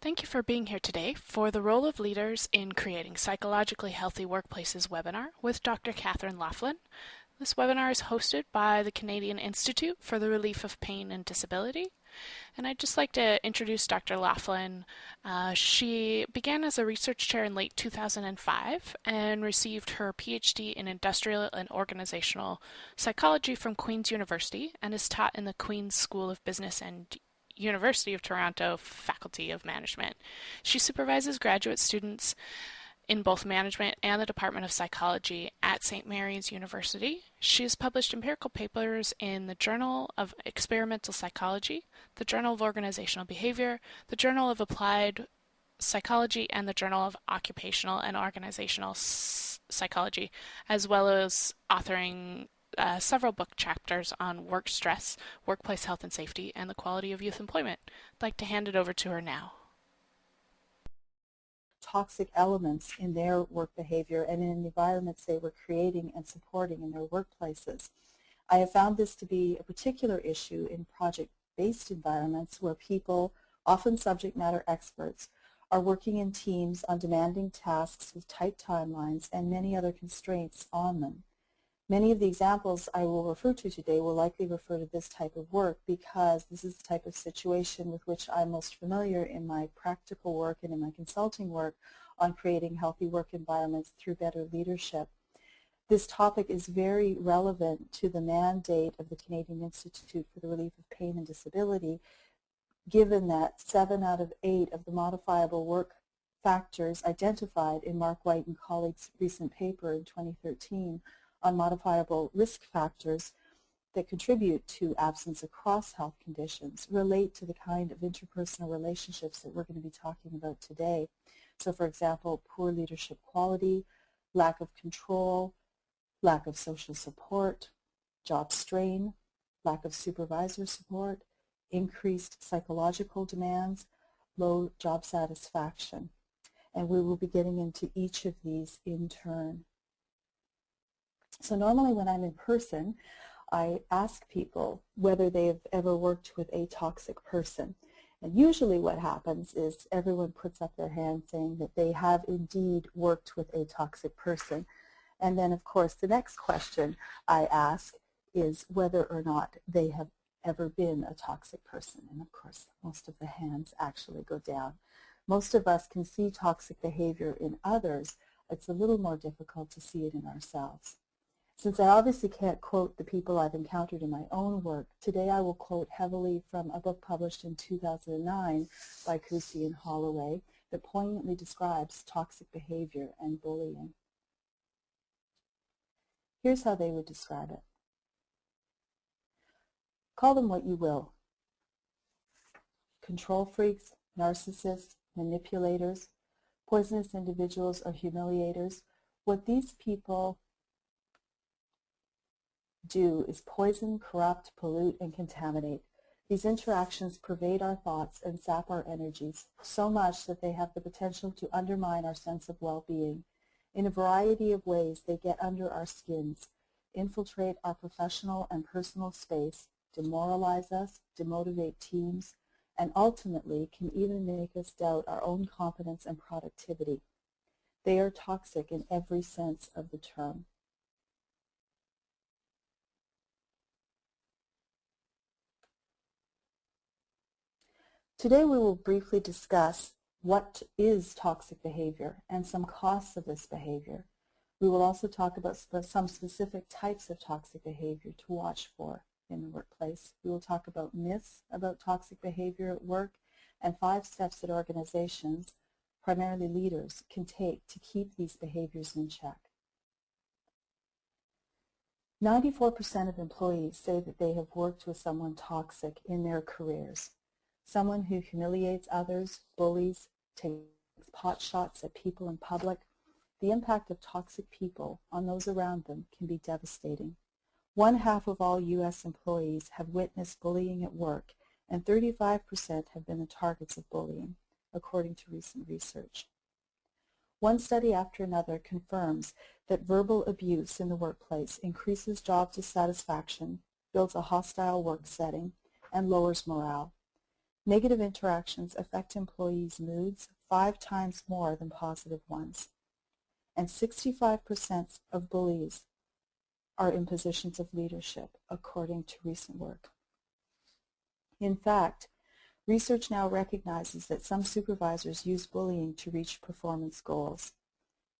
Thank you for being here today for the Role of Leaders in Creating Psychologically Healthy Workplaces webinar with Dr. Catherine Loughlin. This webinar is hosted by the Canadian Institute for the Relief of Pain and Disability. And I'd just like to introduce Dr. Loughlin. She began as a research chair in late 2005 and received her PhD in Industrial and Organizational Psychology from Queen's University and is taught in the Queen's School of Business and University of Toronto Faculty of Management. She supervises graduate students in both management and the Department of Psychology at St. Mary's University. She has published empirical papers in the Journal of Experimental Psychology, the Journal of Organizational Behavior, the Journal of Applied Psychology, and the Journal of Occupational and Organizational Psychology, as well as authoring several book chapters on work stress, workplace health and safety, and the quality of youth employment. I'd like to hand it over to her now. Toxic elements in their work behavior and in the environments they were creating and supporting in their workplaces. I have found this to be a particular issue in project-based environments where people, often subject matter experts, are working in teams on demanding tasks with tight timelines and many other constraints on them. Many of the examples I will refer to today will likely refer to this type of work because this is the type of situation with which I'm most familiar in my practical work and in my consulting work on creating healthy work environments through better leadership. This topic is very relevant to the mandate of the Canadian Institute for the Relief of Pain and Disability, given that 7 out of 8 of the modifiable work factors identified in Mark White and colleagues' recent paper in 2013 on modifiable risk factors that contribute to absence across health conditions relate to the kind of interpersonal relationships that we're going to be talking about today. So for example, poor leadership quality, lack of control, lack of social support, job strain, lack of supervisor support, increased psychological demands, low job satisfaction. And we will be getting into each of these in turn. So normally when I'm in person, I ask people whether they've ever worked with a toxic person. And usually what happens is everyone puts up their hand saying that they have indeed worked with a toxic person. And then of course the next question I ask is whether or not they have ever been a toxic person. And of course most of the hands actually go down. Most of us can see toxic behavior in others. It's a little more difficult to see it in ourselves. Since I obviously can't quote the people I've encountered in my own work, today I will quote heavily from a book published in 2009 by Kusi and Holloway that poignantly describes toxic behavior and bullying. Here's how they would describe it. Call them what you will. Control freaks, narcissists, manipulators, poisonous individuals, or humiliators. What these people do is poison, corrupt, pollute, and contaminate. These interactions pervade our thoughts and sap our energies so much that they have the potential to undermine our sense of well-being. In a variety of ways, they get under our skins, infiltrate our professional and personal space, demoralize us, demotivate teams, and ultimately can even make us doubt our own competence and productivity. They are toxic in every sense of the term. Today we will briefly discuss what is toxic behavior and some costs of this behavior. We will also talk about some specific types of toxic behavior to watch for in the workplace. We will talk about myths about toxic behavior at work and 5 steps that organizations, primarily leaders, can take to keep these behaviors in check. 94% of employees say that they have worked with someone toxic in their careers. Someone who humiliates others, bullies, takes pot shots at people in public. The impact of toxic people on those around them can be devastating. 1/2 of all U.S. employees have witnessed bullying at work, and 35% have been the targets of bullying, according to recent research. One study after another confirms that verbal abuse in the workplace increases job dissatisfaction, builds a hostile work setting, and lowers morale. Negative interactions affect employees' moods 5 times more than positive ones. And 65% of bullies are in positions of leadership, according to recent work. In fact, research now recognizes that some supervisors use bullying to reach performance goals.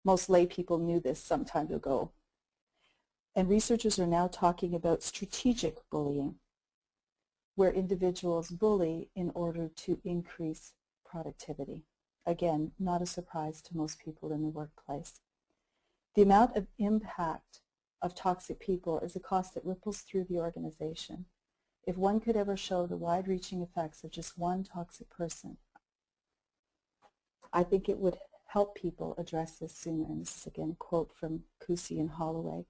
Most lay people knew this some time ago. And researchers are now talking about strategic bullying, where individuals bully in order to increase productivity. Again, not a surprise to most people in the workplace. The amount of impact of toxic people is a cost that ripples through the organization. If one could ever show the wide-reaching effects of just one toxic person, I think it would help people address this sooner. And this is again a quote from Kusi and Holloway.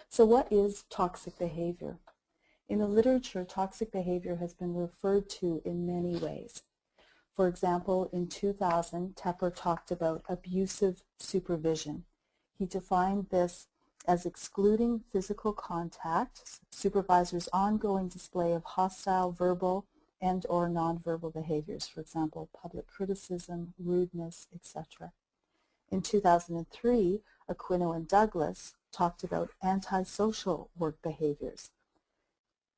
So what is toxic behavior? In the literature, toxic behavior has been referred to in many ways. For example, in 2000, Tepper talked about abusive supervision. He defined this as excluding physical contact, supervisors' ongoing display of hostile verbal and or nonverbal behaviors, for example, public criticism, rudeness, etc. In 2003, Aquino and Douglas talked about antisocial work behaviors.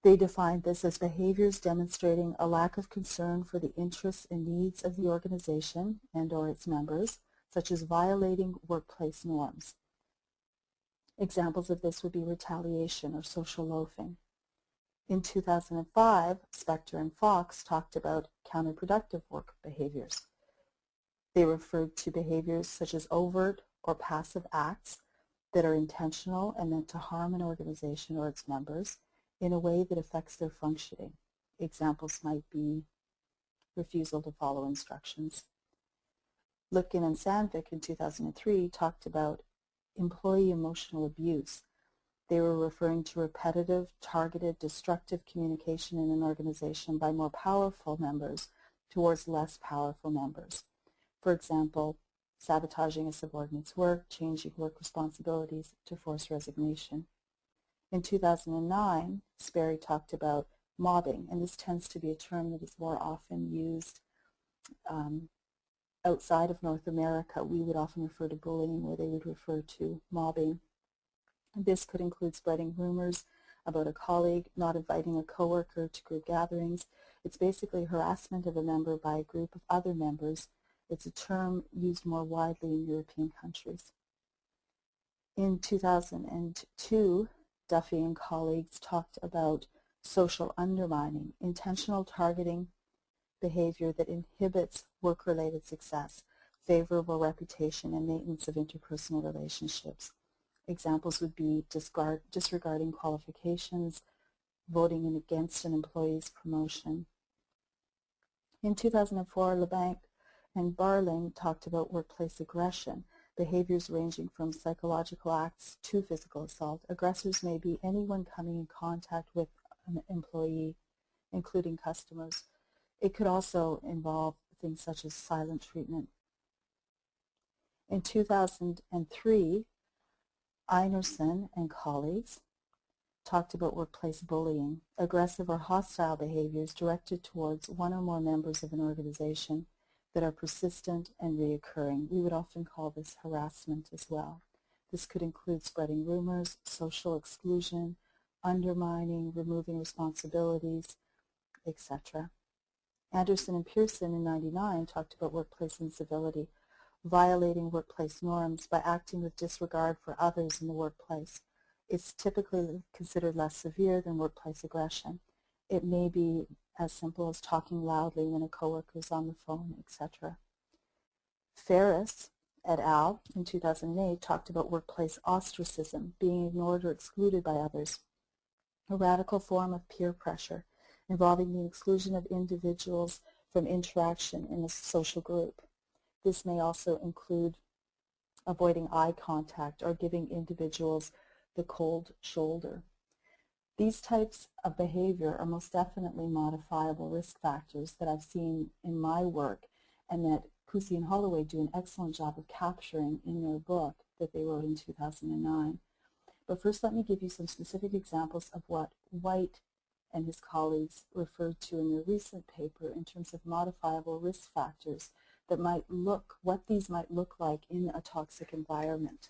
They defined this as behaviors demonstrating a lack of concern for the interests and needs of the organization and or its members, such as violating workplace norms. Examples of this would be retaliation or social loafing. In 2005, Spector and Fox talked about counterproductive work behaviors. They referred to behaviors such as overt or passive acts that are intentional and meant to harm an organization or its members in a way that affects their functioning. Examples might be refusal to follow instructions. Loughlin and Sandvik in 2003 talked about employee emotional abuse. They were referring to repetitive, targeted, destructive communication in an organization by more powerful members towards less powerful members. For example, sabotaging a subordinate's work, changing work responsibilities to force resignation. In 2009, Sperry talked about mobbing, and this tends to be a term that is more often used outside of North America. We would often refer to bullying, where they would refer to mobbing. This could include spreading rumors about a colleague, not inviting a coworker to group gatherings. It's basically harassment of a member by a group of other members. It's a term used more widely in European countries. In 2002, Duffy and colleagues talked about social undermining, intentional targeting behavior that inhibits work-related success, favorable reputation, and maintenance of interpersonal relationships. Examples would be disregarding qualifications, voting against an employee's promotion. In 2004, LeBanc and Barling talked about workplace aggression, behaviors ranging from psychological acts to physical assault. Aggressors may be anyone coming in contact with an employee, including customers. It could also involve things such as silent treatment. In 2003, Einerson and colleagues talked about workplace bullying, aggressive or hostile behaviors directed towards one or more members of an organization that are persistent and reoccurring. We would often call this harassment as well. This could include spreading rumors, social exclusion, undermining, removing responsibilities, etc. Anderson and Pearson in '99 talked about workplace incivility, violating workplace norms by acting with disregard for others in the workplace. It's typically considered less severe than workplace aggression. It may be as simple as talking loudly when a coworker is on the phone, etc. Ferris et al. In 2008 talked about workplace ostracism, being ignored or excluded by others, a radical form of peer pressure involving the exclusion of individuals from interaction in a social group. This may also include avoiding eye contact or giving individuals the cold shoulder. These types of behavior are most definitely modifiable risk factors that I've seen in my work and that Kusi and Holloway do an excellent job of capturing in their book that they wrote in 2009. But first, let me give you some specific examples of what white and his colleagues referred to in their recent paper in terms of modifiable risk factors that might look, what these might look like in a toxic environment.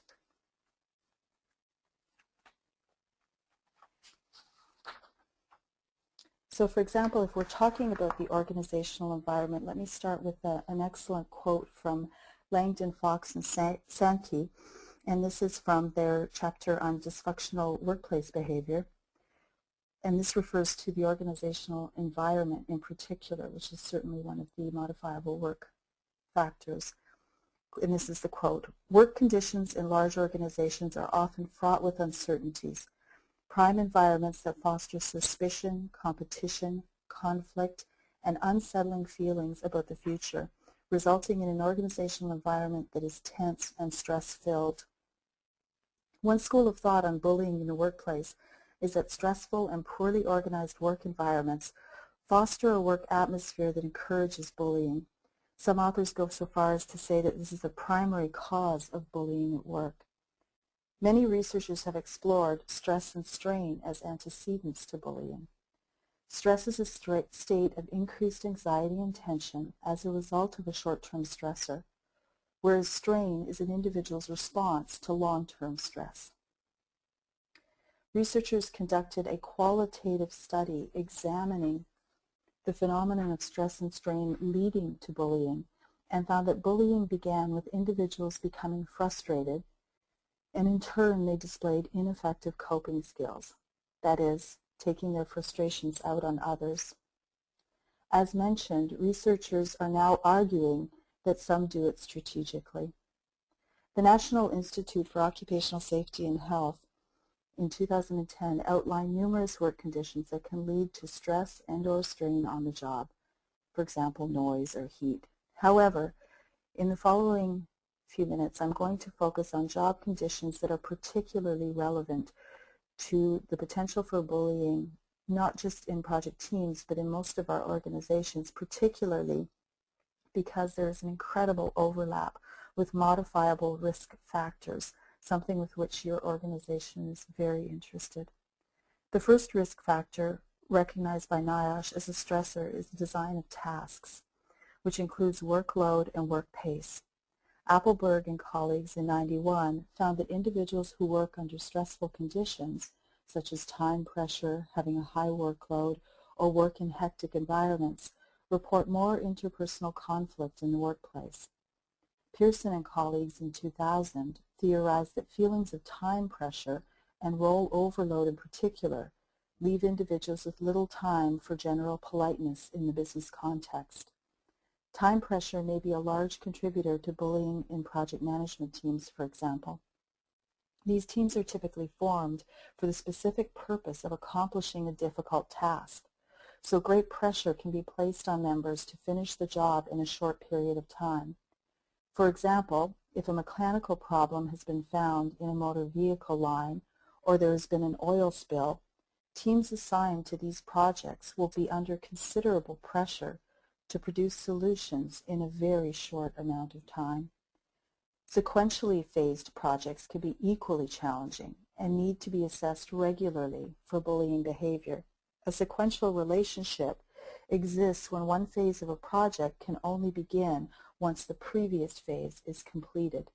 So for example, if we're talking about the organizational environment, let me start with an excellent quote from Langdon, Fox, and Sankey, and this is from their chapter on dysfunctional workplace behavior. And this refers to the organizational environment in particular, which is certainly one of the modifiable work factors. And this is the quote: "Work conditions in large organizations are often fraught with uncertainties. Prime environments that foster suspicion, competition, conflict, and unsettling feelings about the future, resulting in an organizational environment that is tense and stress-filled." One school of thought on bullying in the workplace is that stressful and poorly organized work environments foster a work atmosphere that encourages bullying. Some authors go so far as to say that this is the primary cause of bullying at work. Many researchers have explored stress and strain as antecedents to bullying. Stress is a state of increased anxiety and tension as a result of a short-term stressor, whereas strain is an individual's response to long-term stress. Researchers conducted a qualitative study examining the phenomenon of stress and strain leading to bullying and found that bullying began with individuals becoming frustrated, and in turn they displayed ineffective coping skills, that is, taking their frustrations out on others. As mentioned, researchers are now arguing that some do it strategically. The National Institute for Occupational Safety and Health in 2010 outlined numerous work conditions that can lead to stress and/or strain on the job, for example, noise or heat. However, in the following few minutes, I'm going to focus on job conditions that are particularly relevant to the potential for bullying, not just in project teams, but in most of our organizations, particularly because there is an incredible overlap with modifiable risk factors, something with which your organization is very interested. The first risk factor, recognized by NIOSH as a stressor, is the design of tasks, which includes workload and work pace. Appleberg and colleagues in '91 found that individuals who work under stressful conditions, such as time pressure, having a high workload, or work in hectic environments, report more interpersonal conflict in the workplace. Pearson and colleagues in 2000 theorized that feelings of time pressure and role overload in particular leave individuals with little time for general politeness in the business context. Time pressure may be a large contributor to bullying in project management teams, for example. These teams are typically formed for the specific purpose of accomplishing a difficult task, so great pressure can be placed on members to finish the job in a short period of time. For example, if a mechanical problem has been found in a motor vehicle line or there has been an oil spill, teams assigned to these projects will be under considerable pressure to produce solutions in a very short amount of time. Sequentially phased projects can be equally challenging and need to be assessed regularly for bullying behavior. A sequential relationship exists when one phase of a project can only begin once the previous phase is completed.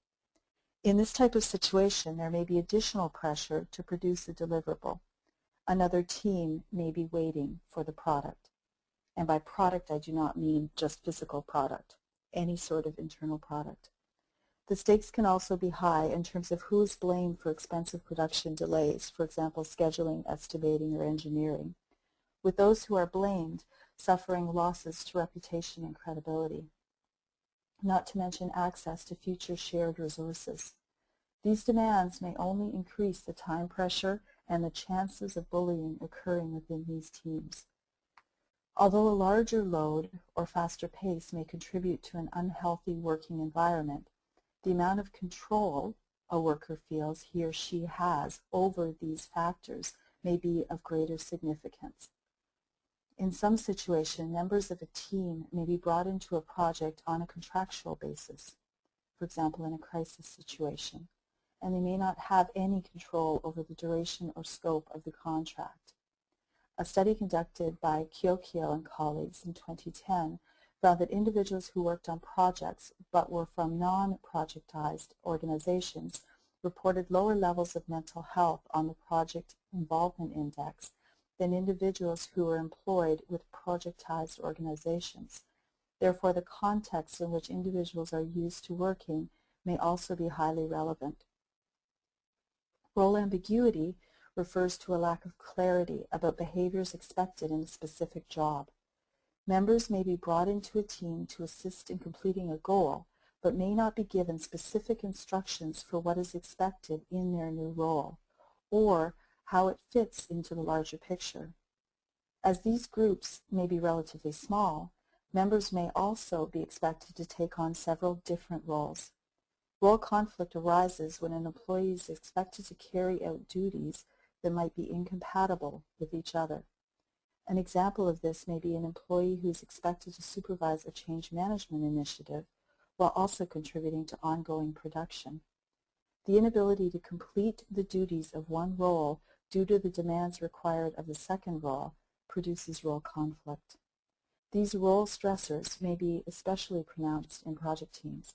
In this type of situation, there may be additional pressure to produce a deliverable. Another team may be waiting for the product. And by product, I do not mean just physical product, any sort of internal product. The stakes can also be high in terms of who is blamed for expensive production delays, for example, scheduling, estimating, or engineering, with those who are blamed suffering losses to reputation and credibility, not to mention access to future shared resources. These demands may only increase the time pressure and the chances of bullying occurring within these teams. Although a larger load or faster pace may contribute to an unhealthy working environment, the amount of control a worker feels he or she has over these factors may be of greater significance. In some situations, members of a team may be brought into a project on a contractual basis, for example, in a crisis situation, and they may not have any control over the duration or scope of the contract. A study conducted by Kyokyo and colleagues in 2010 found that individuals who worked on projects but were from non-projectized organizations reported lower levels of mental health on the Project Involvement Index than individuals who were employed with projectized organizations. Therefore, the context in which individuals are used to working may also be highly relevant. Role ambiguity refers to a lack of clarity about behaviors expected in a specific job. Members may be brought into a team to assist in completing a goal, but may not be given specific instructions for what is expected in their new role, or how it fits into the larger picture. As these groups may be relatively small, members may also be expected to take on several different roles. Role conflict arises when an employee is expected to carry out duties that might be incompatible with each other. An example of this may be an employee who is expected to supervise a change management initiative while also contributing to ongoing production. The inability to complete the duties of one role due to the demands required of the second role produces role conflict. These role stressors may be especially pronounced in project teams.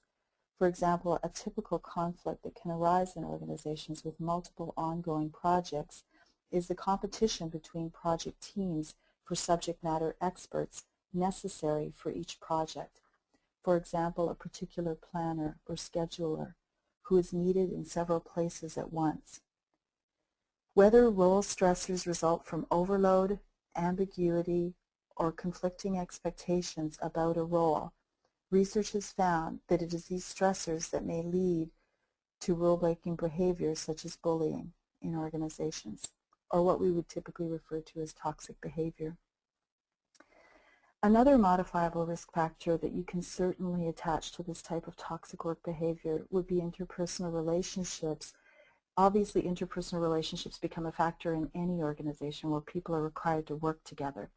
For example, a typical conflict that can arise in organizations with multiple ongoing projects is the competition between project teams for subject matter experts necessary for each project. For example, a particular planner or scheduler who is needed in several places at once. Whether role stressors result from overload, ambiguity, or conflicting expectations about a role, research has found that it is these stressors that may lead to role-breaking behaviors such as bullying in organizations, or what we would typically refer to as toxic behavior. Another modifiable risk factor that you can certainly attach to this type of toxic work behavior would be interpersonal relationships. Obviously, interpersonal relationships become a factor in any organization where people are required to work together.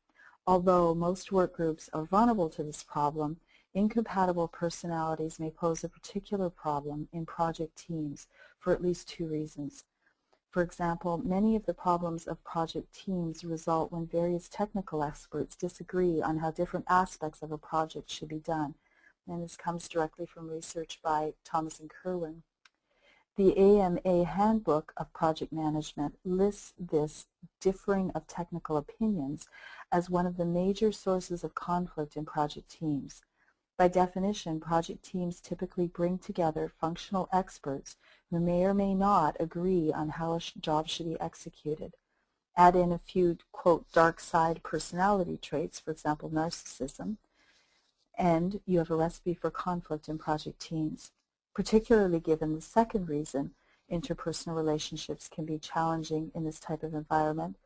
Although most work groups are vulnerable to this problem, incompatible personalities may pose a particular problem in project teams for at least two reasons. For example, many of the problems of project teams result when various technical experts disagree on how different aspects of a project should be done. And this comes directly from research by Thomas and Kerwin. The AMA Handbook of Project Management lists this differing of technical opinions as one of the major sources of conflict in project teams. By definition, project teams typically bring together functional experts who may or may not agree on how a job should be executed. Add in a few, quote, dark side personality traits, for example, narcissism, and you have a recipe for conflict in project teams. Particularly given the second reason interpersonal relationships can be challenging in this type of environment,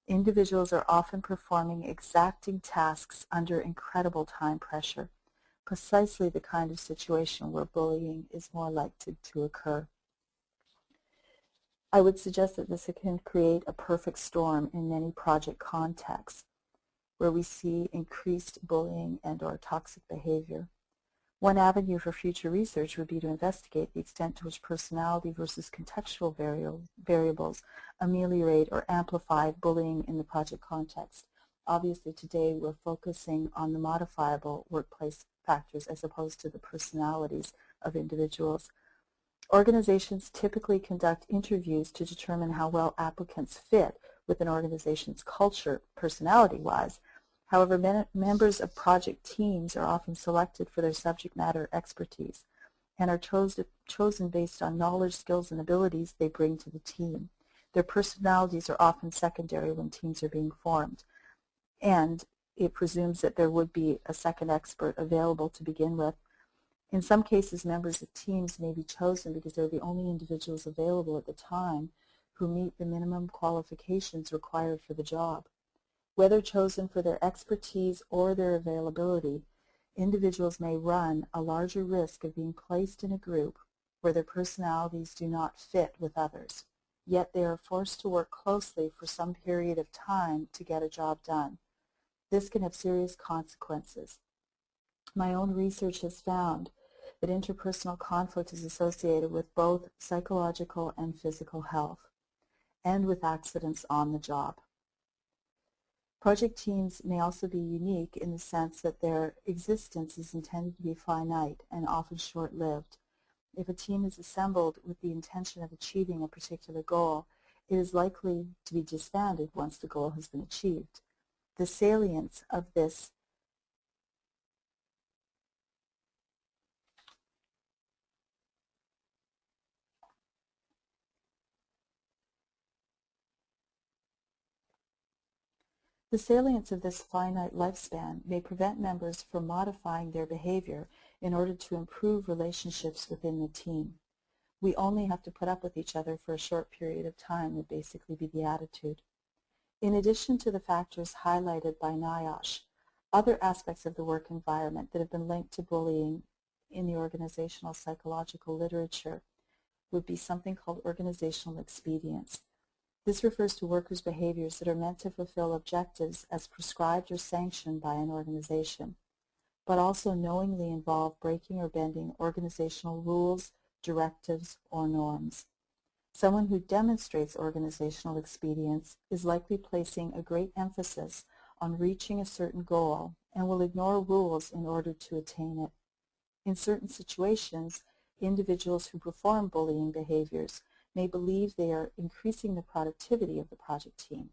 individuals are often performing exacting tasks under incredible time pressure, precisely the kind of situation where bullying is more likely to occur. I would suggest that this can create a perfect storm in many project contexts where we see increased bullying and/or toxic behavior. One avenue for future research would be to investigate the extent to which personality versus contextual variables ameliorate or amplify bullying in the project context. Obviously, today we're focusing on the modifiable workplace factors as opposed to the personalities of individuals. Organizations typically conduct interviews to determine how well applicants fit with an organization's culture, personality-wise. However, members of project teams are often selected for their subject matter expertise and are chosen based on knowledge, skills, and abilities they bring to the team. Their personalities are often secondary when teams are being formed, and it presumes that there would be a second expert available to begin with. In some cases, members of teams may be chosen because they're the only individuals available at the time who meet the minimum qualifications required for the job. Whether chosen for their expertise or their availability, individuals may run a larger risk of being placed in a group where their personalities do not fit with others, yet they are forced to work closely for some period of time to get a job done. This can have serious consequences. My own research has found that interpersonal conflict is associated with both psychological and physical health, and with accidents on the job. Project teams may also be unique in the sense that their existence is intended to be finite and often short-lived. If a team is assembled with the intention of achieving a particular goal, it is likely to be disbanded once the goal has been achieved. The salience of this finite lifespan may prevent members from modifying their behavior in order to improve relationships within the team. We only have to put up with each other for a short period of time would basically be the attitude. In addition to the factors highlighted by NIOSH, other aspects of the work environment that have been linked to bullying in the organizational psychological literature would be something called organizational expedience. This refers to workers' behaviors that are meant to fulfill objectives as prescribed or sanctioned by an organization, but also knowingly involve breaking or bending organizational rules, directives, or norms. Someone who demonstrates organizational expedience is likely placing a great emphasis on reaching a certain goal and will ignore rules in order to attain it. In certain situations, individuals who perform bullying behaviors may believe they are increasing the productivity of the project team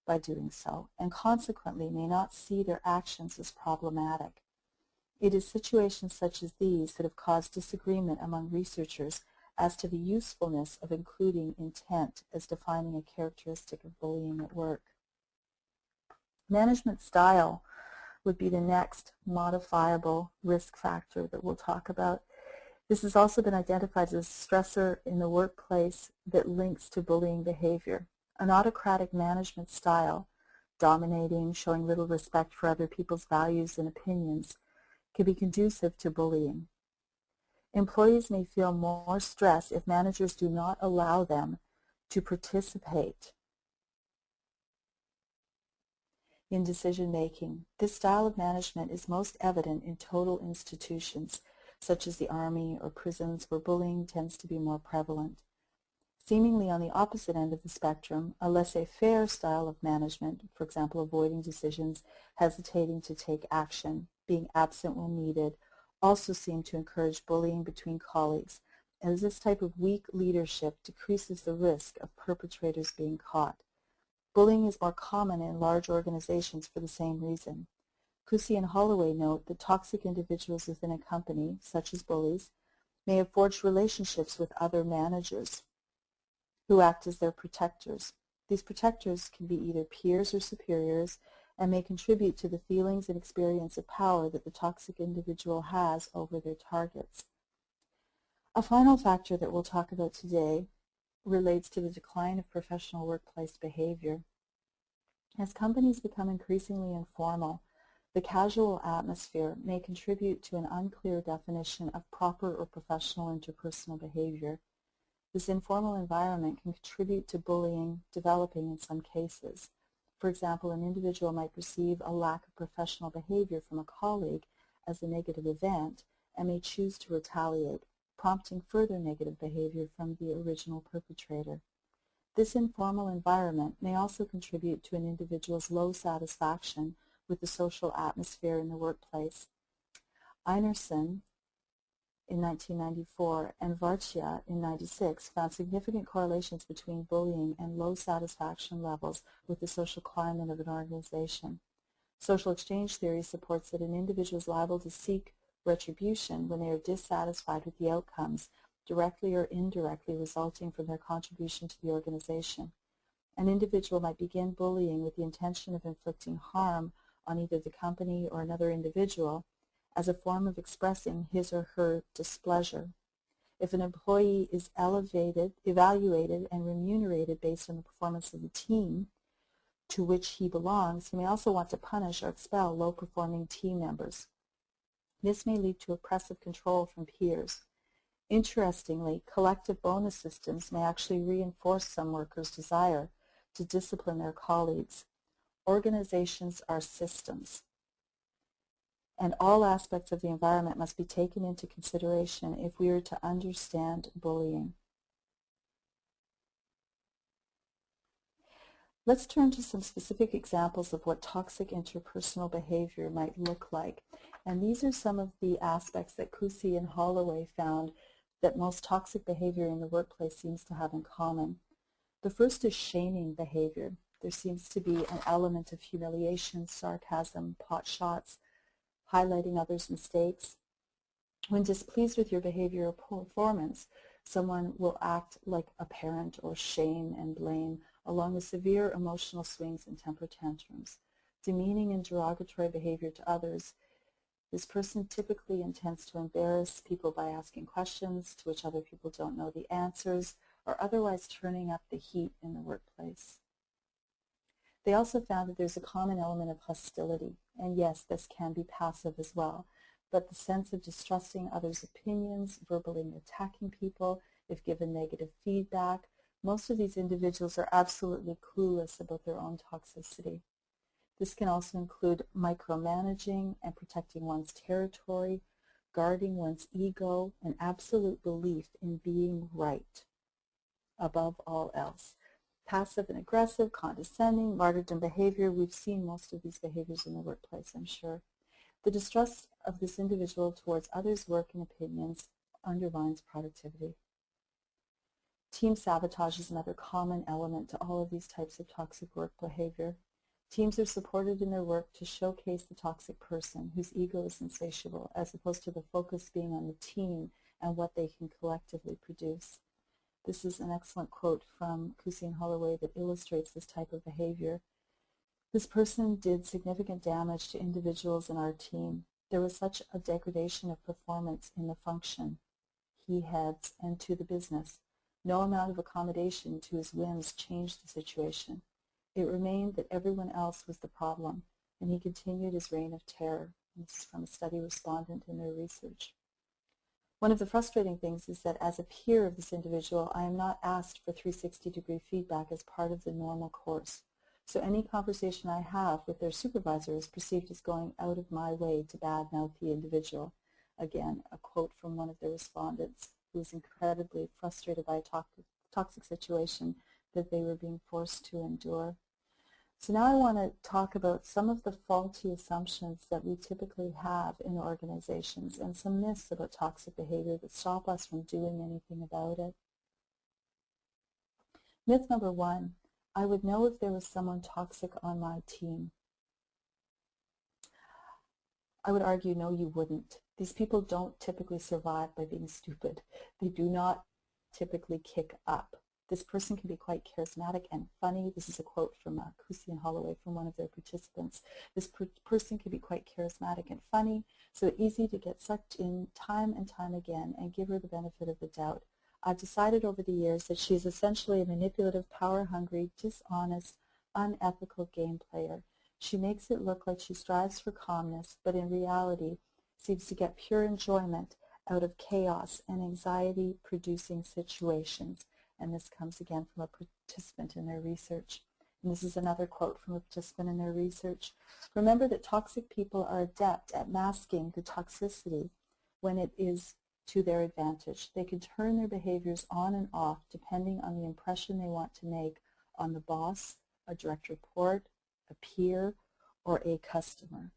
by doing so, and consequently may not see their actions as problematic. It is situations such as these that have caused disagreement among researchers as to the usefulness of including intent as defining a characteristic of bullying at work. Management style would be the next modifiable risk factor that we'll talk about. This has also been identified as a stressor in the workplace that links to bullying behavior. An autocratic management style, dominating, showing little respect for other people's values and opinions, can be conducive to bullying. Employees may feel more stress if managers do not allow them to participate in decision-making. This style of management is most evident in total institutions, such as the army or prisons, where bullying tends to be more prevalent. Seemingly on the opposite end of the spectrum, a laissez-faire style of management, for example, avoiding decisions, hesitating to take action, being absent when needed, also seem to encourage bullying between colleagues, as this type of weak leadership decreases the risk of perpetrators being caught. Bullying is more common in large organizations for the same reason. Kusi and Holloway note that toxic individuals within a company, such as bullies, may have forged relationships with other managers who act as their protectors. These protectors can be either peers or superiors and may contribute to the feelings and experience of power that the toxic individual has over their targets. A final factor that we'll talk about today relates to the decline of professional workplace behavior. As companies become increasingly informal, the casual atmosphere may contribute to an unclear definition of proper or professional interpersonal behavior. This informal environment can contribute to bullying developing in some cases. For example, an individual might perceive a lack of professional behavior from a colleague as a negative event and may choose to retaliate, prompting further negative behavior from the original perpetrator. This informal environment may also contribute to an individual's low satisfaction with the social atmosphere in the workplace. Einarson in 1994 and Varchia in 1996 found significant correlations between bullying and low satisfaction levels with the social climate of an organization. Social exchange theory supports that an individual is liable to seek retribution when they are dissatisfied with the outcomes, directly or indirectly resulting from their contribution to the organization. An individual might begin bullying with the intention of inflicting harm on either the company or another individual as a form of expressing his or her displeasure. If an employee is evaluated, and remunerated based on the performance of the team to which he belongs, he may also want to punish or expel low-performing team members. This may lead to oppressive control from peers. Interestingly, collective bonus systems may actually reinforce some workers' desire to discipline their colleagues. Organizations are systems, and all aspects of the environment must be taken into consideration if we are to understand bullying. Let's turn to some specific examples of what toxic interpersonal behavior might look like. And these are some of the aspects that Kusi and Holloway found that most toxic behavior in the workplace seems to have in common. The first is shaming behavior. There seems to be an element of humiliation, sarcasm, pot shots, highlighting others' mistakes. When displeased with your behavior or performance, someone will act like a parent or shame and blame, along with severe emotional swings and temper tantrums. Demeaning and derogatory behavior to others. This person typically intends to embarrass people by asking questions to which other people don't know the answers, or otherwise turning up the heat in the workplace. They also found that there's a common element of hostility, and yes, this can be passive as well, but the sense of distrusting others' opinions, verbally attacking people if given negative feedback. Most of these individuals are absolutely clueless about their own toxicity. This can also include micromanaging and protecting one's territory, guarding one's ego, and absolute belief in being right above all else. Passive and aggressive, condescending, martyrdom behavior. We've seen most of these behaviors in the workplace, I'm sure. The distrust of this individual towards others' work and opinions undermines productivity. Team sabotage is another common element to all of these types of toxic work behavior. Teams are supported in their work to showcase the toxic person whose ego is insatiable, as opposed to the focus being on the team and what they can collectively produce. This is an excellent quote from Kusi and Holloway that illustrates this type of behavior. This person did significant damage to individuals in our team. There was such a degradation of performance in the function he heads and to the business. No amount of accommodation to his whims changed the situation. It remained that everyone else was the problem, and he continued his reign of terror. This is from a study respondent in their research. One of the frustrating things is that as a peer of this individual, I am not asked for 360-degree feedback as part of the normal course. So any conversation I have with their supervisor is perceived as going out of my way to badmouth the individual. Again, a quote from one of the respondents who was incredibly frustrated by a toxic situation that they were being forced to endure. So now I want to talk about some of the faulty assumptions that we typically have in organizations and some myths about toxic behavior that stop us from doing anything about it. Myth number one, I would know if there was someone toxic on my team. I would argue, no, you wouldn't. These people don't typically survive by being stupid. They do not typically kick up. This person can be quite charismatic and funny. This is a quote from Kusi and Holloway from one of their participants. This person can be quite charismatic and funny, so easy to get sucked in time and time again and give her the benefit of the doubt. I've decided over the years that she is essentially a manipulative, power-hungry, dishonest, unethical game player. She makes it look like she strives for calmness, but in reality seems to get pure enjoyment out of chaos and anxiety-producing situations. And this comes again from a participant in their research. And this is another quote from a participant in their research. Remember that toxic people are adept at masking the toxicity when it is to their advantage. They can turn their behaviors on and off depending on the impression they want to make on the boss, a direct report, a peer, or a customer.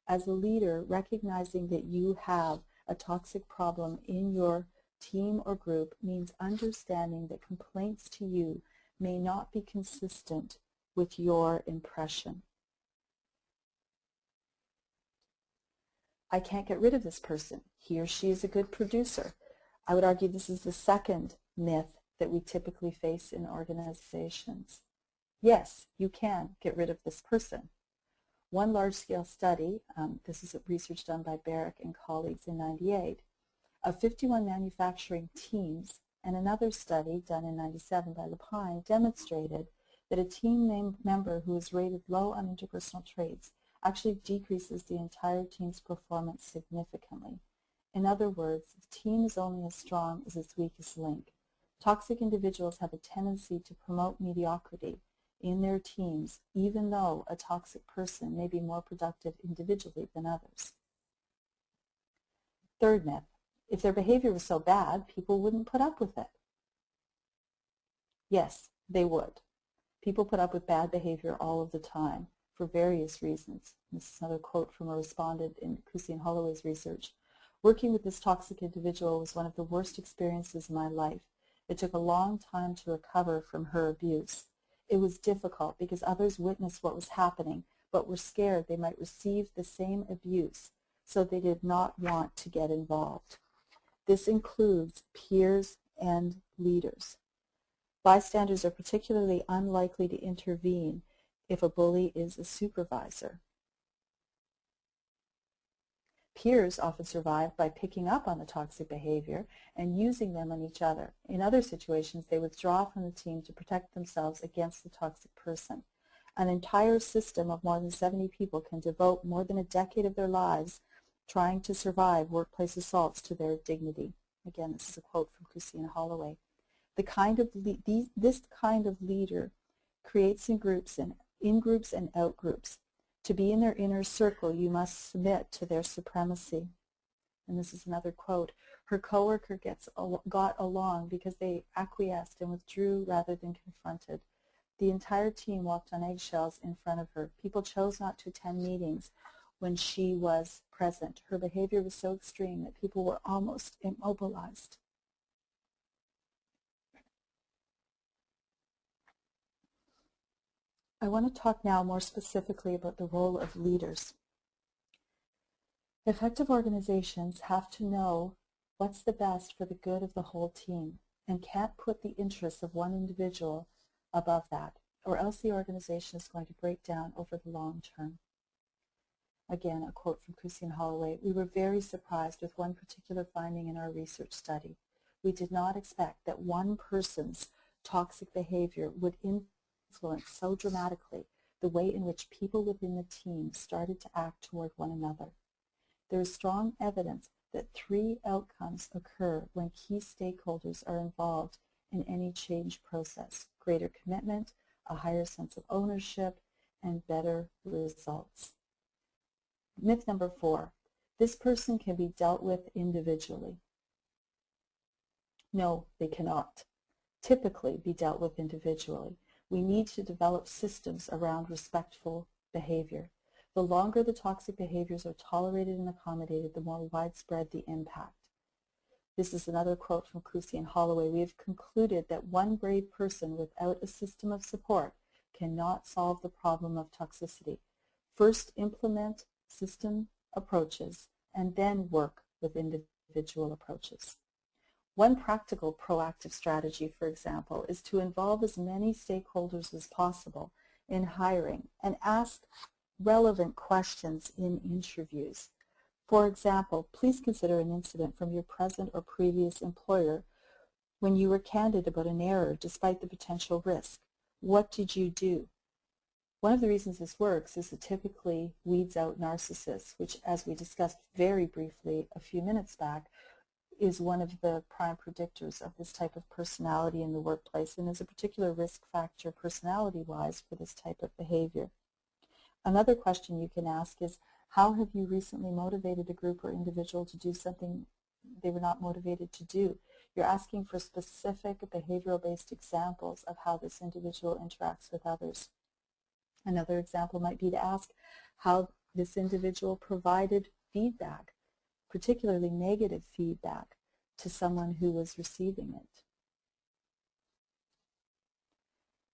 As a leader, recognizing that you have a toxic problem in your team or group means understanding that complaints to you may not be consistent with your impression. I can't get rid of this person. He or she is a good producer. I would argue this is the second myth that we typically face in organizations. Yes, you can get rid of this person. One large-scale study, this is research done by Barrick and colleagues in '98, of 51 manufacturing teams, and another study done in '97 by Loughlin demonstrated that a team member who is rated low on interpersonal traits actually decreases the entire team's performance significantly. In other words, the team is only as strong as its weakest link. Toxic individuals have a tendency to promote mediocrity in their teams, even though a toxic person may be more productive individually than others. Third myth, if their behavior was so bad, people wouldn't put up with it. Yes, they would. People put up with bad behavior all of the time for various reasons. This is another quote from a respondent in Kusi and Holloway's research. Working with this toxic individual was one of the worst experiences in my life. It took a long time to recover from her abuse. It was difficult because others witnessed what was happening, but were scared they might receive the same abuse, so they did not want to get involved. This includes peers and leaders. Bystanders are particularly unlikely to intervene if a bully is a supervisor. Peers often survive by picking up on the toxic behavior and using them on each other. In other situations, they withdraw from the team to protect themselves against the toxic person. An entire system of more than 70 people can devote more than a decade of their lives trying to survive workplace assaults to their dignity. Again, this is a quote from Kusi and Holloway. This kind of leader creates in groups and out groups. To be in their inner circle, you must submit to their supremacy. And this is another quote. Her coworker got along because they acquiesced and withdrew rather than confronted. The entire team walked on eggshells in front of her. People chose not to attend meetings when she was present. Her behavior was so extreme that people were almost immobilized. I want to talk now more specifically about the role of leaders. Effective organizations have to know what's the best for the good of the whole team and can't put the interests of one individual above that, or else the organization is going to break down over the long term. Again, a quote from Kusi and Holloway. We were very surprised with one particular finding in our research study. We did not expect that one person's toxic behavior would influence so dramatically the way in which people within the team started to act toward one another. There is strong evidence that 3 outcomes occur when key stakeholders are involved in any change process: greater commitment, a higher sense of ownership, and better results. Myth number 4, this person can be dealt with individually. No, they cannot typically be dealt with individually. We need to develop systems around respectful behavior. The longer the toxic behaviors are tolerated and accommodated, the more widespread the impact. This is another quote from Kusi and Holloway. We have concluded that one brave person without a system of support cannot solve the problem of toxicity. First, implement system approaches and then work with individual approaches. One practical proactive strategy, for example, is to involve as many stakeholders as possible in hiring and ask relevant questions in interviews. For example, please consider an incident from your present or previous employer when you were candid about an error despite the potential risk. What did you do? One of the reasons this works is it typically weeds out narcissists, which, as we discussed very briefly a few minutes back, is one of the prime predictors of this type of personality in the workplace and is a particular risk factor personality-wise for this type of behavior. Another question you can ask is, how have you recently motivated a group or individual to do something they were not motivated to do? You're asking for specific behavioral-based examples of how this individual interacts with others. Another example might be to ask how this individual provided feedback, particularly negative feedback, to someone who was receiving it.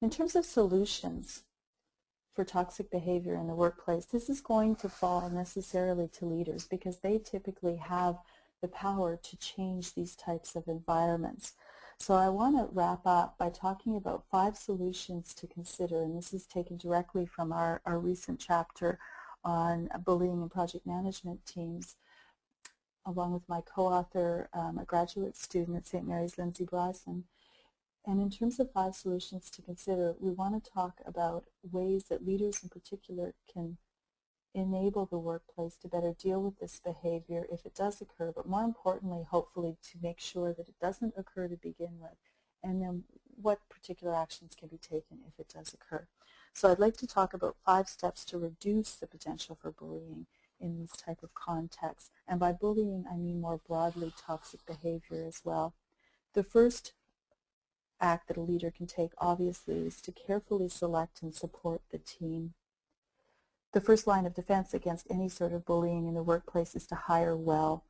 In terms of solutions for toxic behavior in the workplace, this is going to fall necessarily to leaders because they typically have the power to change these types of environments. So I want to wrap up by talking about 5 solutions to consider, and this is taken directly from our recent chapter on bullying in project management teams, along with my co-author, a graduate student at St. Mary's, Lindsay Bryson. And in terms of 5 solutions to consider, we want to talk about ways that leaders in particular can enable the workplace to better deal with this behavior if it does occur, but more importantly, hopefully, to make sure that it doesn't occur to begin with, and then what particular actions can be taken if it does occur. So I'd like to talk about 5 steps to reduce the potential for bullying in these type of contexts. And by bullying, I mean more broadly toxic behavior as well. The first act that a leader can take, obviously, is to carefully select and support the team. The first line of defense against any sort of bullying in the workplace is to hire well.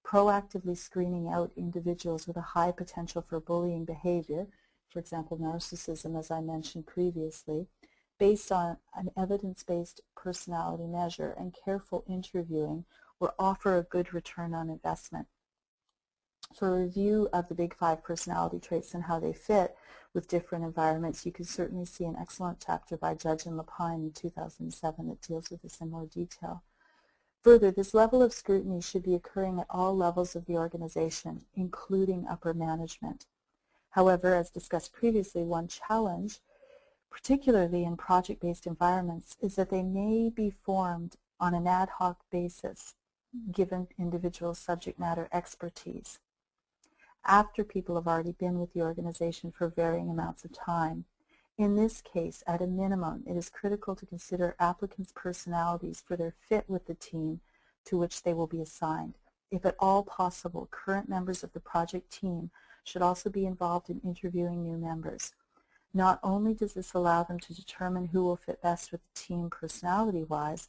Proactively screening out individuals with a high potential for bullying behavior, for example, narcissism, as I mentioned previously, based on an evidence-based personality measure and careful interviewing will offer a good return on investment. For a review of the Big Five personality traits and how they fit with different environments, you can certainly see an excellent chapter by Judge and Lapine in 2007 that deals with this in more detail. Further, this level of scrutiny should be occurring at all levels of the organization, including upper management. However, as discussed previously, one challenge, particularly in project-based environments, is that they may be formed on an ad hoc basis, given individual subject matter expertise, after people have already been with the organization for varying amounts of time. In this case, at a minimum, it is critical to consider applicants' personalities for their fit with the team to which they will be assigned. If at all possible, current members of the project team should also be involved in interviewing new members. Not only does this allow them to determine who will fit best with the team personality-wise,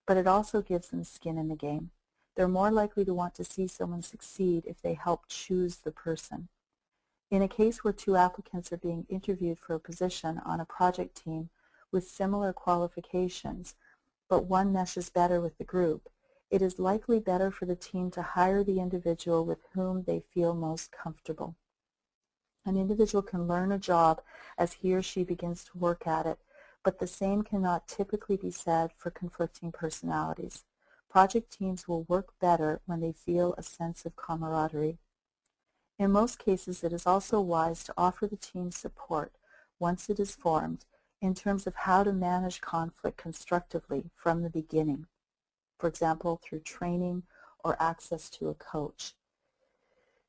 but it also gives them skin in the game. They're more likely to want to see someone succeed if they help choose the person. In a case where two applicants are being interviewed for a position on a project team with similar qualifications, but one meshes better with the group, it is likely better for the team to hire the individual with whom they feel most comfortable. An individual can learn a job as he or she begins to work at it, but the same cannot typically be said for conflicting personalities. Project teams will work better when they feel a sense of camaraderie. In most cases, it is also wise to offer the team support once it is formed in terms of how to manage conflict constructively from the beginning, for example, through training or access to a coach.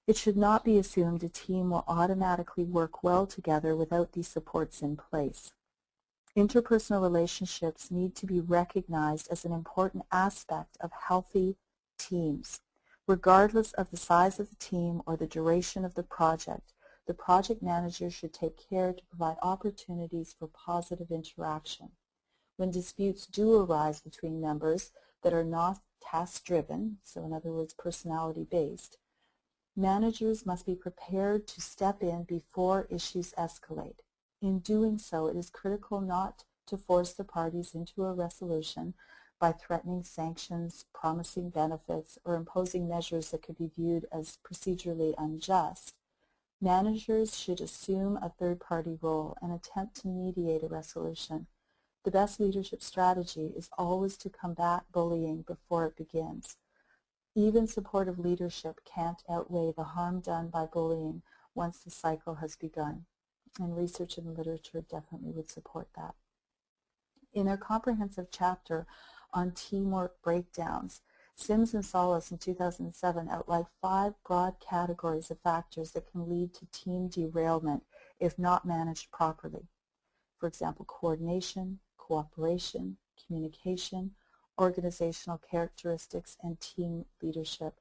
It should not be assumed a team will automatically work well together without these supports in place. Interpersonal relationships need to be recognized as an important aspect of healthy teams. Regardless of the size of the team or the duration of the project manager should take care to provide opportunities for positive interaction. When disputes do arise between members that are not task-driven, so in other words personality-based, managers must be prepared to step in before issues escalate. In doing so, it is critical not to force the parties into a resolution by threatening sanctions, promising benefits, or imposing measures that could be viewed as procedurally unjust. Managers should assume a third-party role and attempt to mediate a resolution. The best leadership strategy is always to combat bullying before it begins. Even supportive leadership can't outweigh the harm done by bullying once the cycle has begun. And research and literature definitely would support that. In their comprehensive chapter on teamwork breakdowns, Sims and Solis in 2007 outlined 5 broad categories of factors that can lead to team derailment if not managed properly. For example, coordination, cooperation, communication, organizational characteristics, and team leadership.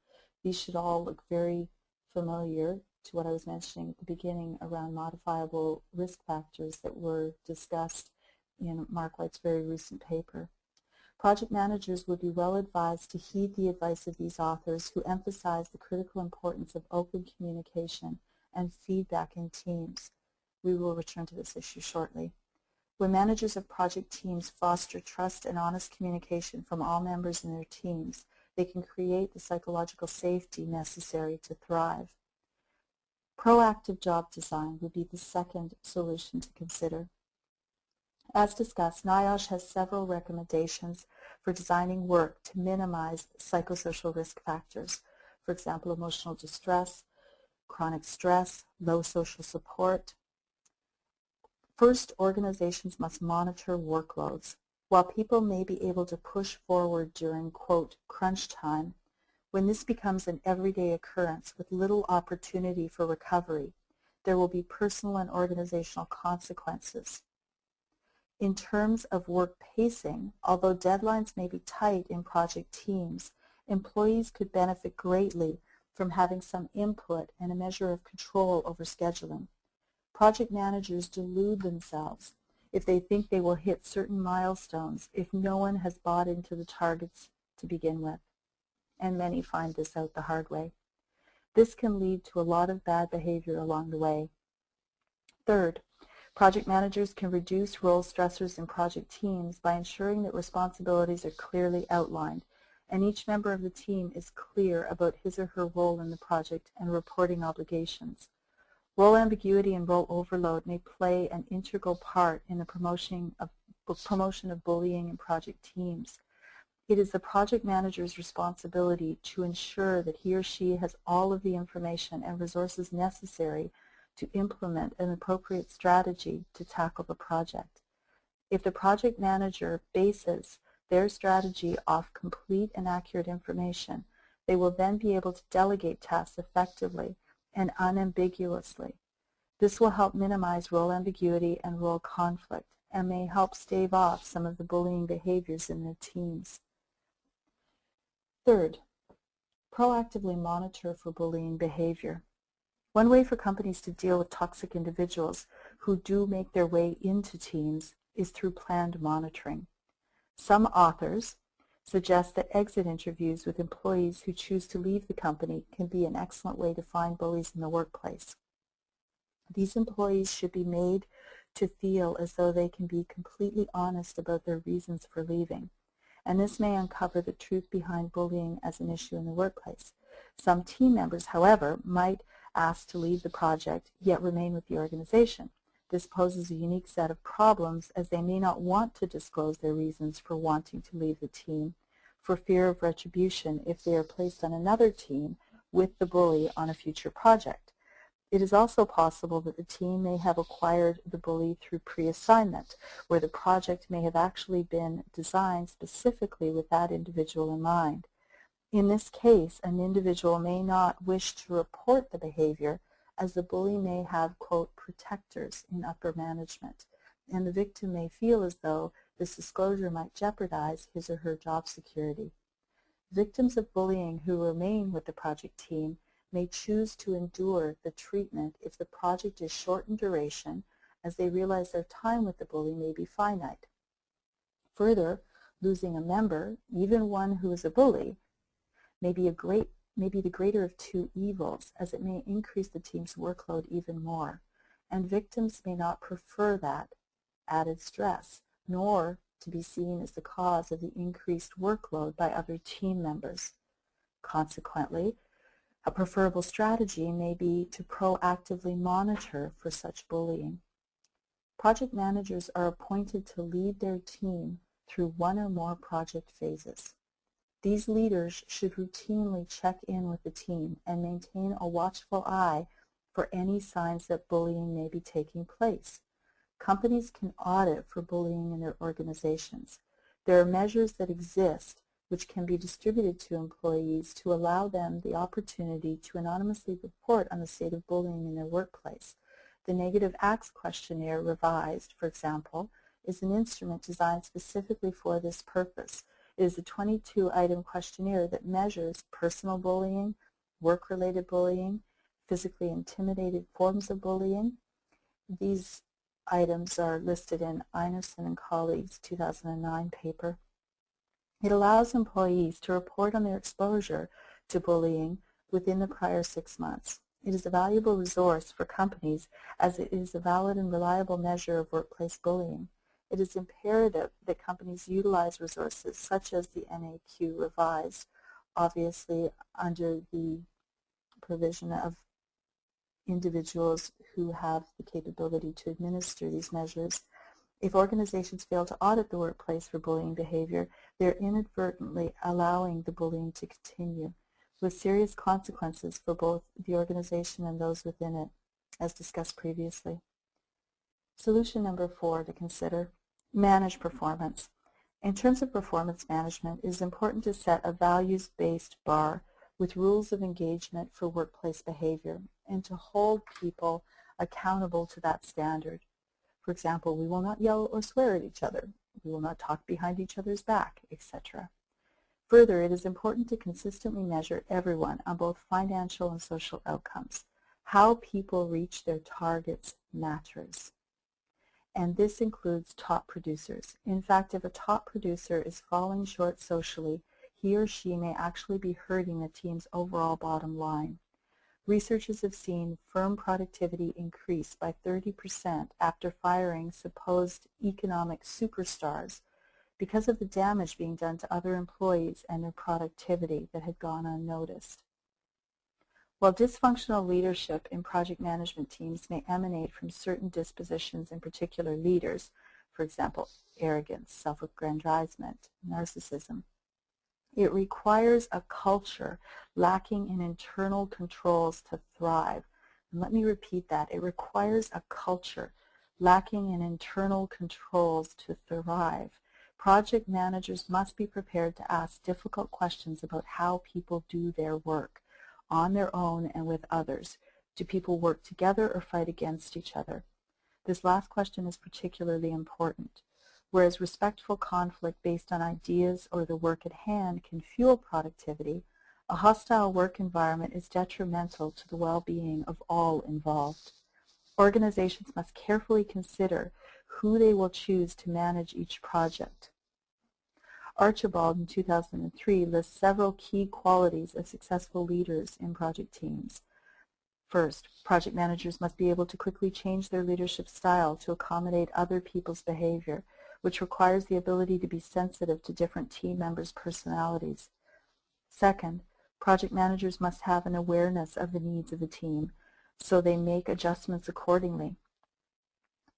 These should all look very familiar to what I was mentioning at the beginning around modifiable risk factors that were discussed in Mark White's very recent paper. Project managers would be well advised to heed the advice of these authors who emphasize the critical importance of open communication and feedback in teams. We will return to this issue shortly. When managers of project teams foster trust and honest communication from all members in their teams, they can create the psychological safety necessary to thrive. Proactive job design would be the second solution to consider. As discussed, NIOSH has several recommendations for designing work to minimize psychosocial risk factors. For example, emotional distress, chronic stress, low social support. First, organizations must monitor workloads. While people may be able to push forward during, quote, crunch time, when this becomes an everyday occurrence with little opportunity for recovery, there will be personal and organizational consequences. In terms of work pacing, although deadlines may be tight in project teams, employees could benefit greatly from having some input and a measure of control over scheduling. Project managers delude themselves if they think they will hit certain milestones if no one has bought into the targets to begin with. And many find this out the hard way. This can lead to a lot of bad behavior along the way. Third, project managers can reduce role stressors in project teams by ensuring that responsibilities are clearly outlined and each member of the team is clear about his or her role in the project and reporting obligations. Role ambiguity and role overload may play an integral part in the promotion of bullying in project teams. It is the project manager's responsibility to ensure that he or she has all of the information and resources necessary to implement an appropriate strategy to tackle the project. If the project manager bases their strategy off complete and accurate information, they will then be able to delegate tasks effectively and unambiguously. This will help minimize role ambiguity and role conflict and may help stave off some of the bullying behaviors in their teams. Third, proactively monitor for bullying behavior. One way for companies to deal with toxic individuals who do make their way into teams is through planned monitoring. Some authors suggest that exit interviews with employees who choose to leave the company can be an excellent way to find bullies in the workplace. These employees should be made to feel as though they can be completely honest about their reasons for leaving, and this may uncover the truth behind bullying as an issue in the workplace. Some team members, however, might ask to leave the project yet remain with the organization. This poses a unique set of problems as they may not want to disclose their reasons for wanting to leave the team for fear of retribution if they are placed on another team with the bully on a future project. It is also possible that the team may have acquired the bully through pre-assignment, where the project may have actually been designed specifically with that individual in mind. In this case, an individual may not wish to report the behavior as the bully may have, quote, protectors in upper management, and the victim may feel as though this disclosure might jeopardize his or her job security. Victims of bullying who remain with the project team may choose to endure the treatment if the project is short in duration, as they realize their time with the bully may be finite. Further, losing a member, even one who is a bully, may be the greater of two evils, as it may increase the team's workload even more, and victims may not prefer that added stress, nor to be seen as the cause of the increased workload by other team members. Consequently, a preferable strategy may be to proactively monitor for such bullying. Project managers are appointed to lead their team through one or more project phases. These leaders should routinely check in with the team and maintain a watchful eye for any signs that bullying may be taking place. Companies can audit for bullying in their organizations. There are measures that exist which can be distributed to employees to allow them the opportunity to anonymously report on the state of bullying in their workplace. The Negative Acts Questionnaire Revised, for example, is an instrument designed specifically for this purpose. It is a 22-item questionnaire that measures personal bullying, work-related bullying, physically intimidated forms of bullying. These items are listed in Einerson and colleagues' 2009 paper. It allows employees to report on their exposure to bullying within the prior 6 months. It is a valuable resource for companies as it is a valid and reliable measure of workplace bullying. It is imperative that companies utilize resources such as the NAQ Revised, obviously under the provision of individuals who have the capability to administer these measures. If organizations fail to audit the workplace for bullying behavior, they are inadvertently allowing the bullying to continue, with serious consequences for both the organization and those within it, as discussed previously. Solution number 4 to consider: manage performance. In terms of performance management, it is important to set a values-based bar with rules of engagement for workplace behavior and to hold people accountable to that standard. For example, we will not yell or swear at each other. We will not talk behind each other's back, etc. Further, it is important to consistently measure everyone on both financial and social outcomes. How people reach their targets matters. And this includes top producers. In fact, if a top producer is falling short socially, he or she may actually be hurting the team's overall bottom line. Researchers have seen firm productivity increase by 30% after firing supposed economic superstars because of the damage being done to other employees and their productivity that had gone unnoticed. While dysfunctional leadership in project management teams may emanate from certain dispositions in particular leaders, for example, arrogance, self-aggrandizement, narcissism, it requires a culture lacking in internal controls to thrive. And let me repeat that. It requires a culture lacking in internal controls to thrive. Project managers must be prepared to ask difficult questions about how people do their work on their own and with others. Do people work together or fight against each other? This last question is particularly important. Whereas respectful conflict based on ideas or the work at hand can fuel productivity, a hostile work environment is detrimental to the well-being of all involved. Organizations must carefully consider who they will choose to manage each project. Archibald in 2003 lists several key qualities of successful leaders in project teams. First, project managers must be able to quickly change their leadership style to accommodate other people's behavior, which requires the ability to be sensitive to different team members' personalities. Second, project managers must have an awareness of the needs of the team, so they make adjustments accordingly.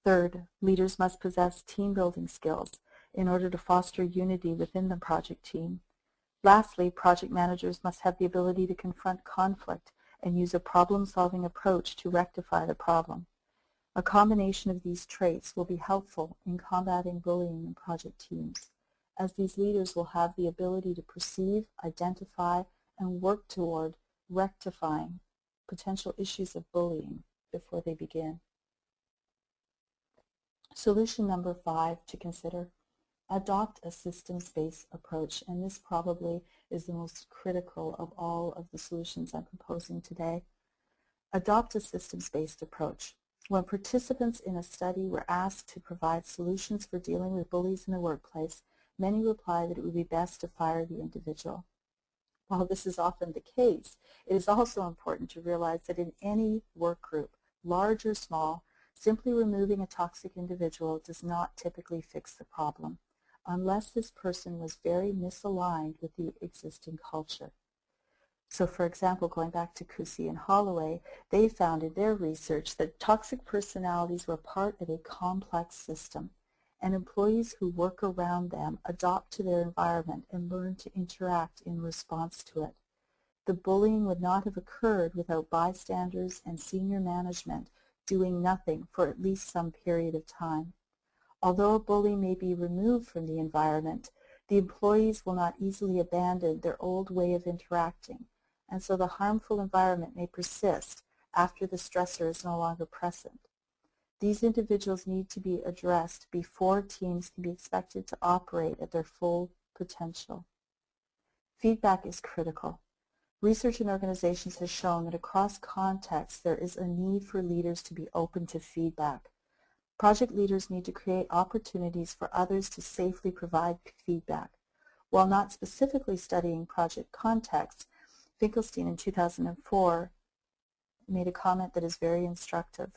Third, leaders must possess team-building skills in order to foster unity within the project team. Lastly, project managers must have the ability to confront conflict and use a problem-solving approach to rectify the problem. A combination of these traits will be helpful in combating bullying in project teams, as these leaders will have the ability to perceive, identify, and work toward rectifying potential issues of bullying before they begin. Solution number 5 to consider: adopt a systems-based approach, and this probably is the most critical of all of the solutions I'm proposing today. Adopt a systems-based approach. When participants in a study were asked to provide solutions for dealing with bullies in the workplace, many replied that it would be best to fire the individual. While this is often the case, it is also important to realize that in any work group, large or small, simply removing a toxic individual does not typically fix the problem, unless this person was very misaligned with the existing culture. So for example, going back to Kusi and Holloway, they found in their research that toxic personalities were part of a complex system, and employees who work around them adopt to their environment and learn to interact in response to it. The bullying would not have occurred without bystanders and senior management doing nothing for at least some period of time. Although a bully may be removed from the environment, the employees will not easily abandon their old way of interacting, and so the harmful environment may persist after the stressor is no longer present. These individuals need to be addressed before teams can be expected to operate at their full potential. Feedback is critical. Research in organizations has shown that across contexts there is a need for leaders to be open to feedback. Project leaders need to create opportunities for others to safely provide feedback. While not specifically studying project contexts, Finkelstein in 2004 made a comment that is very instructive.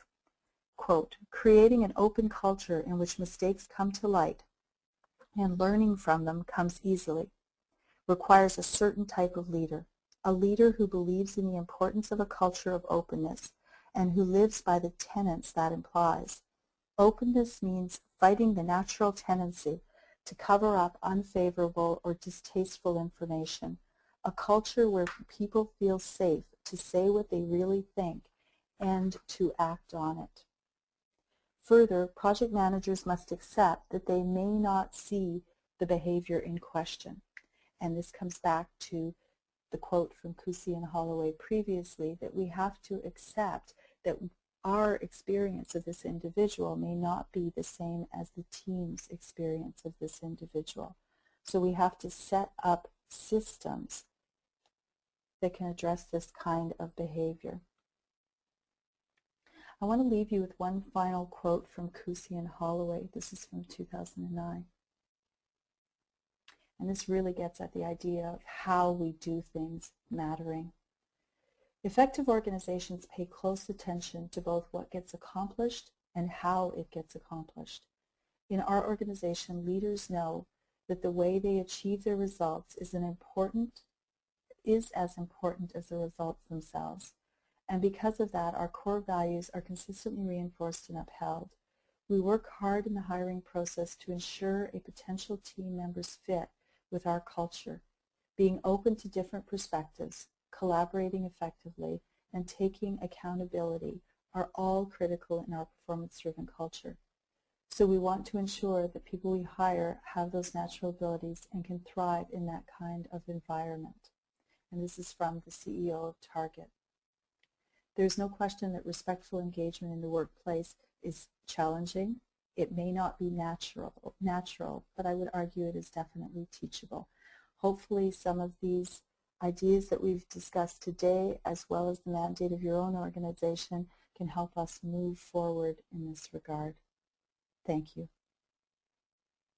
Quote, "Creating an open culture in which mistakes come to light and learning from them comes easily requires a certain type of leader, a leader who believes in the importance of a culture of openness and who lives by the tenets that implies. Openness means fighting the natural tendency to cover up unfavorable or distasteful information, a culture where people feel safe to say what they really think and to act on it. Further, project managers must accept that they may not see the behavior in question. And this comes back to the quote from Kusi and Holloway previously, that we have to accept that our experience of this individual may not be the same as the team's experience of this individual. So we have to set up systems that can address this kind of behavior. I want to leave you with one final quote from Kusi and Holloway. This is from 2009. And this really gets at the idea of how we do things mattering. Effective organizations pay close attention to both what gets accomplished and how it gets accomplished. In our organization, leaders know that the way they achieve their results is as important as the results themselves. And because of that, our core values are consistently reinforced and upheld. We work hard in the hiring process to ensure a potential team member's fit with our culture. Being open to different perspectives, collaborating effectively, and taking accountability are all critical in our performance-driven culture. So we want to ensure that people we hire have those natural abilities and can thrive in that kind of environment. And this is from the CEO of Target. There's no question that respectful engagement in the workplace is challenging. It may not be natural, but I would argue it is definitely teachable. Hopefully some of these ideas that we've discussed today, as well as the mandate of your own organization, can help us move forward in this regard. Thank you.